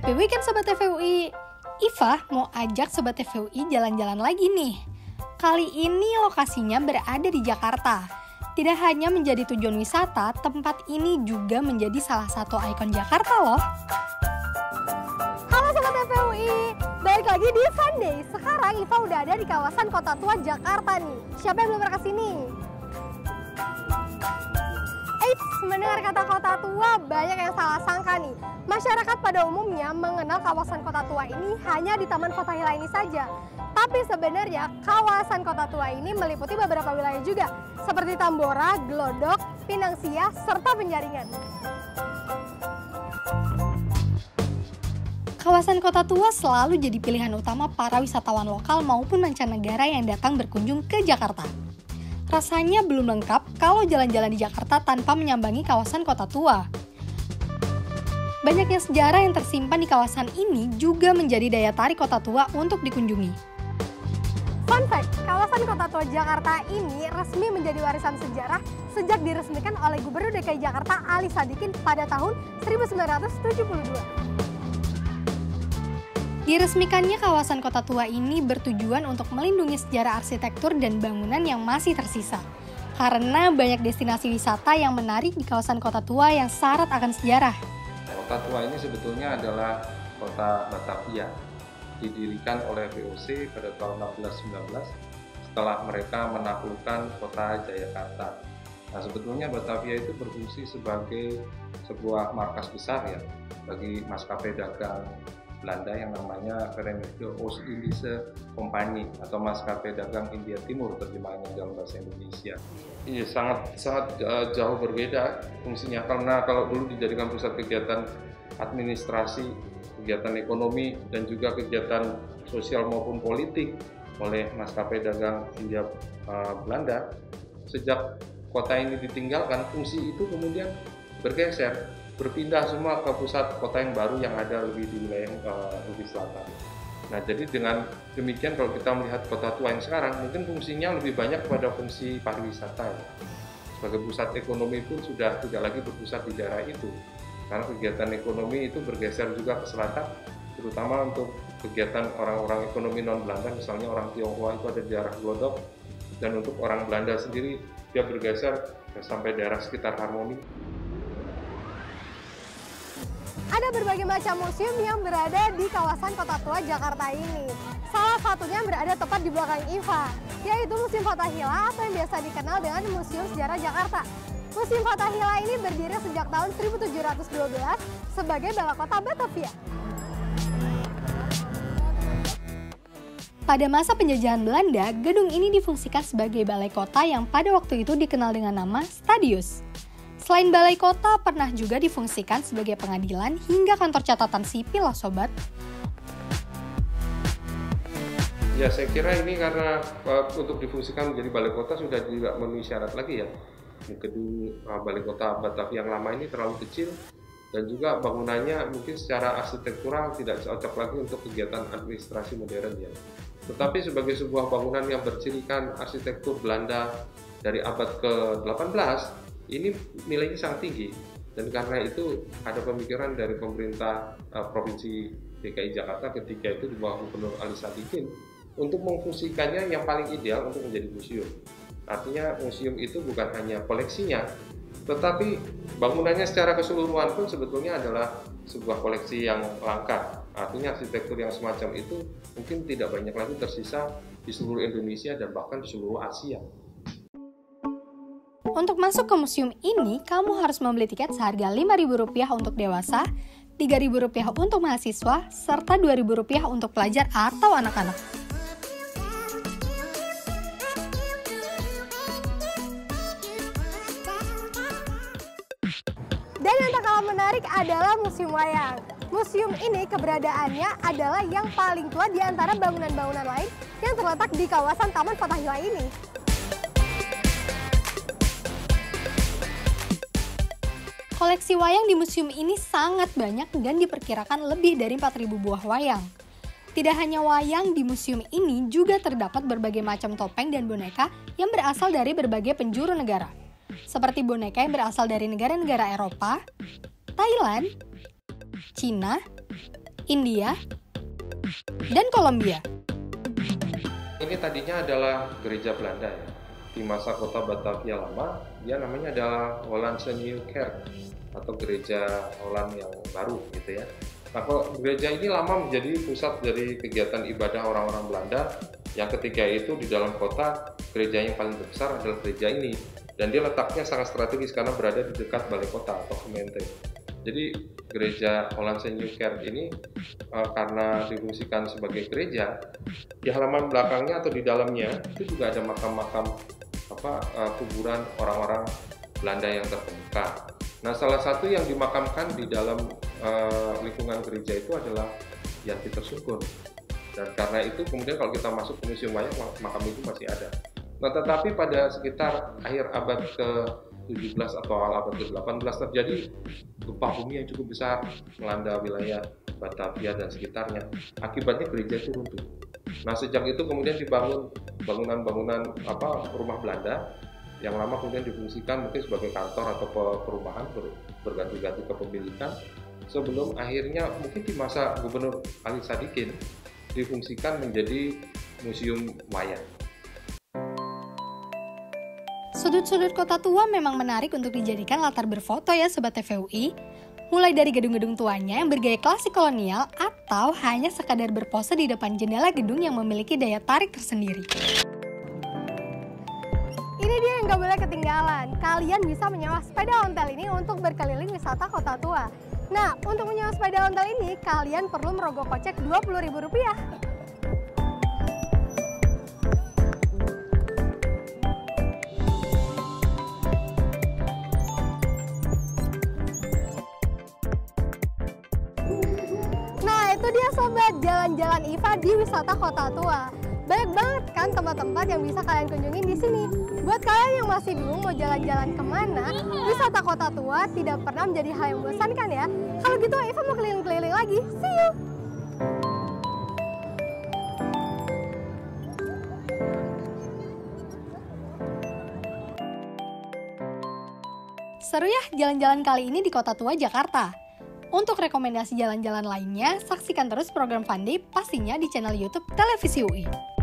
Happy weekend Sobat TVUI. Iva mau ajak Sobat TVUI jalan-jalan lagi nih. Kali ini lokasinya berada di Jakarta. Tidak hanya menjadi tujuan wisata, tempat ini juga menjadi salah satu ikon Jakarta loh. Halo Sobat TVUI, balik lagi di Sunday. Sekarang Iva udah ada di kawasan Kota Tua Jakarta nih. Siapa yang belum pernah kesini? Mendengar kata Kota Tua, banyak yang salah sangka nih. Masyarakat pada umumnya mengenal kawasan Kota Tua ini hanya di Taman Fathahillah ini saja. Tapi sebenarnya kawasan Kota Tua ini meliputi beberapa wilayah juga, seperti Tambora, Glodok, Pinang Sia, serta Penjaringan. Kawasan Kota Tua selalu jadi pilihan utama para wisatawan lokal maupun mancanegara yang datang berkunjung ke Jakarta. Rasanya belum lengkap kalau jalan-jalan di Jakarta tanpa menyambangi kawasan Kota Tua. Banyaknya sejarah yang tersimpan di kawasan ini juga menjadi daya tarik Kota Tua untuk dikunjungi. Fun fact, kawasan Kota Tua Jakarta ini resmi menjadi warisan sejarah sejak diresmikan oleh Gubernur DKI Jakarta Ali Sadikin pada tahun 1972. Diresmikannya kawasan Kota Tua ini bertujuan untuk melindungi sejarah arsitektur dan bangunan yang masih tersisa. Karena banyak destinasi wisata yang menarik di kawasan Kota Tua yang syarat akan sejarah. Kota Tua ini sebetulnya adalah kota Batavia. Didirikan oleh VOC pada tahun 1619 setelah mereka menaklukkan kota Jayakarta. Nah, sebetulnya Batavia itu berfungsi sebagai sebuah markas besar ya bagi maskapai dagang Belanda yang namanya Verenigde Oost-Indische Compagnie atau maskapai dagang India Timur terjemahannya dalam bahasa Indonesia. Iya, sangat jauh berbeda fungsinya karena kalau dulu dijadikan pusat kegiatan administrasi, kegiatan ekonomi dan juga kegiatan sosial maupun politik oleh maskapai dagang India Belanda. Sejak kota ini ditinggalkan, fungsi itu kemudian bergeser, berpindah semua ke pusat kota yang baru yang ada lebih di wilayah lebih selatan. Nah, jadi dengan demikian kalau kita melihat Kota Tua yang sekarang, mungkin fungsinya lebih banyak pada fungsi pariwisata ya. Sebagai pusat ekonomi pun sudah tidak lagi berpusat di daerah itu, karena kegiatan ekonomi itu bergeser juga ke selatan, terutama untuk kegiatan orang-orang ekonomi non-Belanda, misalnya orang Tionghoa itu ada di daerah Glodok, dan untuk orang Belanda sendiri dia bergeser sampai daerah sekitar Harmoni. Ada berbagai macam museum yang berada di kawasan Kota Tua Jakarta ini. Salah satunya yang berada tepat di belakang Iva, yaitu Museum Fathahillah atau yang biasa dikenal dengan Museum Sejarah Jakarta. Museum Fathahillah ini berdiri sejak tahun 1712 sebagai balai kota Batavia. Pada masa penjajahan Belanda, gedung ini difungsikan sebagai balai kota yang pada waktu itu dikenal dengan nama Stadius. Selain balai kota, pernah juga difungsikan sebagai pengadilan hingga kantor catatan sipil loh sobat. Ya, saya kira ini karena untuk difungsikan menjadi balai kota sudah tidak memenuhi syarat lagi ya. Gedung balai kota Batavia yang lama ini terlalu kecil dan juga bangunannya mungkin secara arsitektural tidak cocok lagi untuk kegiatan administrasi modern ya. Tetapi sebagai sebuah bangunan yang bercirikan arsitektur Belanda dari abad ke-18, ini nilainya sangat tinggi dan karena itu ada pemikiran dari pemerintah Provinsi DKI Jakarta ketika itu di bawah Gubernur Ali Sadikin untuk memfungsikannya yang paling ideal untuk menjadi museum. Artinya museum itu bukan hanya koleksinya, tetapi bangunannya secara keseluruhan pun sebetulnya adalah sebuah koleksi yang langka. Artinya arsitektur yang semacam itu mungkin tidak banyak lagi tersisa di seluruh Indonesia dan bahkan di seluruh Asia. Untuk masuk ke museum ini, kamu harus membeli tiket seharga Rp5.000 untuk dewasa, Rp3.000 untuk mahasiswa, serta Rp2.000 untuk pelajar atau anak-anak. Dan yang tak kalah menarik adalah Museum Wayang. Museum ini keberadaannya adalah yang paling tua di antara bangunan-bangunan lain yang terletak di kawasan Taman Fathahillah ini. Koleksi wayang di museum ini sangat banyak dan diperkirakan lebih dari 4.000 buah wayang. Tidak hanya wayang, di museum ini juga terdapat berbagai macam topeng dan boneka yang berasal dari berbagai penjuru negara. Seperti boneka yang berasal dari negara-negara Eropa, Thailand, Cina, India, dan Kolombia. Ini tadinya adalah gereja Belanda ya. Di masa kota Batavia lama, dia namanya adalah Hollandse Nieuwe Kerk atau gereja Holland yang baru gitu ya. Nah, gereja ini lama menjadi pusat dari kegiatan ibadah orang-orang Belanda yang ketika itu di dalam kota gereja yang paling besar adalah gereja ini, dan dia letaknya sangat strategis karena berada di dekat balai kota atau gemeente. Jadi gereja Hollandse Nieuwe Kerk ini karena difungsikan sebagai gereja, di halaman belakangnya atau di dalamnya itu juga ada makam-makam kuburan orang-orang Belanda yang terkemuka. Nah, salah satu yang dimakamkan di dalam lingkungan gereja itu adalah Jan Pieter Sungkur. Dan karena itu kemudian kalau kita masuk ke Museum Wayang, makam itu masih ada. Nah, tetapi pada sekitar akhir abad ke-17 atau awal abad ke-18 terjadi gempa bumi yang cukup besar melanda wilayah Batavia dan sekitarnya. Akibatnya gereja itu runtuh. Nah, sejak itu kemudian dibangun bangunan-bangunan rumah Belanda yang lama kemudian difungsikan mungkin sebagai kantor atau perumahan berganti-ganti kepemilikan sebelum akhirnya mungkin di masa Gubernur Ali Sadikin difungsikan menjadi Museum Wayang. Sudut-sudut kota tua memang menarik untuk dijadikan latar berfoto ya Sobat TVUI. Mulai dari gedung-gedung tuanya yang bergaya klasik kolonial atau hanya sekadar berpose di depan jendela gedung yang memiliki daya tarik tersendiri. Ini dia yang gak boleh ketinggalan. Kalian bisa menyewa sepeda ontel ini untuk berkeliling wisata kota tua. Nah, untuk menyewa sepeda ontel ini, kalian perlu merogoh kocek Rp20.000. Nah, itu dia sobat, jalan-jalan IVA di wisata kota tua. Banyak banget kan tempat-tempat yang bisa kalian kunjungi di sini. Buat kalian yang masih bingung mau jalan-jalan kemana, wisata kota tua tidak pernah menjadi hal yang membosankan ya. Kalau gitu Eva mau keliling-keliling lagi. See you! Seru ya jalan-jalan kali ini di Kota Tua Jakarta. Untuk rekomendasi jalan-jalan lainnya, saksikan terus program Fun Day pastinya di channel YouTube Televisi UI.